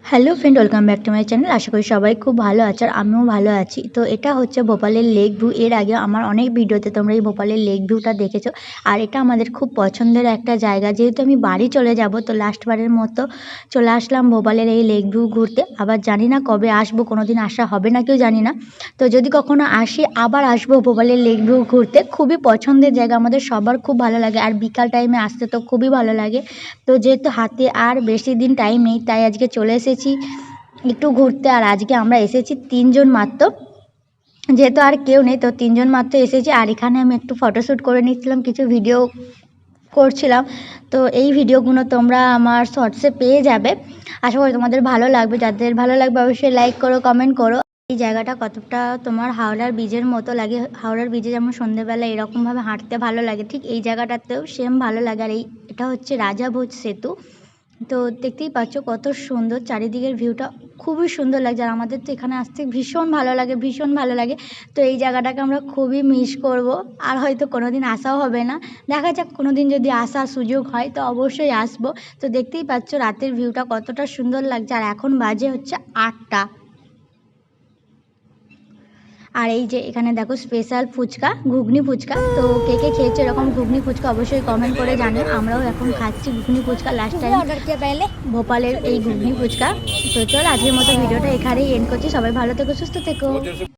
Hello friend, welcome back to my channel. আশা করি সবাই খুব ভালো আছে আর আমিও ভালো আছি। তো এটা হচ্ছে ভোপালের লেক ভিউ। এর আগে আমার অনেক ভিডিওতে তোমরা এই ভোপালের লেক ভিউটা দেখেছো। আর এটা আমাদের খুব পছন্দের একটা জায়গা। যেহেতু আমি বাড়ি চলে যাব, তো লাস্টবারের মতো চলে আসলাম ভোপালের এই লেক ভিউ ঘুরতে। আবার জানি না কবে আসবো, কোনো দিন আসা হবে না কেউ জানি না। তো যদি কখনো আসি আবার আসবো ভোপালের লেক ভিউ ঘুরতে। খুবই পছন্দের জায়গা, আমাদের সবার খুব ভালো লাগে। আর বিকাল টাইমে আসতে তো খুবই ভালো লাগে। তো যেহেতু হাতে আর বেশি দিন টাইম নেই, তাই আজকে চলে এসেছি একটু ঘুরতে। আর আজকে আমরা এসেছি 3 জন মাত্র, যেহেতু আর কেউ নেই তো 3 জন মাত্র এসেছি। আর এখানে আমি একটু ফটোশ্যুট করে নিচ্ছিলাম, কিছু ভিডিও করছিলাম। তো এই ভিডিওগুলো তোমরা আমার শর্টসে পেয়ে যাবে। আশা করি তোমাদের ভালো লাগবে। যাদের ভালো লাগবে অবশ্যই লাইক করো, কমেন্ট করো। এই জায়গাটা কতটা তোমার হাওড়ার ব্রিজের মতো লাগে। হাওড়ার ব্রিজে যেমন সন্ধ্যেবেলা এরকমভাবে হাঁটতে ভালো লাগে, ঠিক এই জায়গাটাতেও সেম ভালো লাগে। আর এটা হচ্ছে রাজাভোজ সেতু। তো দেখতেই পাচ্ছ কত সুন্দর চারিদিকের ভিউটা, খুবই সুন্দর লাগছে। আর আমাদের তো এখানে আসতে ভীষণ ভালো লাগে, ভীষণ ভালো লাগে। তো এই জায়গাটাকে আমরা খুবই মিস করব। আর হয়তো কোনো দিন আসাও হবে না, দেখা যাক কোনো দিন যদি আসার সুযোগ হয় তো অবশ্যই আসবো। তো দেখতেই পাচ্ছ রাতের ভিউটা কতটা সুন্দর লাগছে। আর এখন বাজে হচ্ছে 8টা। আর এই যে এখানে দেখো স্পেশাল ফুচকা, ঘুগনি ফুচকা। তো কে কে খেয়েছে এরকম ঘুগনি ফুচকা অবশ্যই কমেন্ট করে জানিও। আমরাও এখন খাচ্ছি ঘুগনি ফুচকা, লাস্ট টাইম ভোপালের এই ঘুগনি ফুচকা। তো চল আজকের মতো ভিডিওটা এখানেই এন্ড করছি। সবাই ভালো থেকো, সুস্থ থেকো।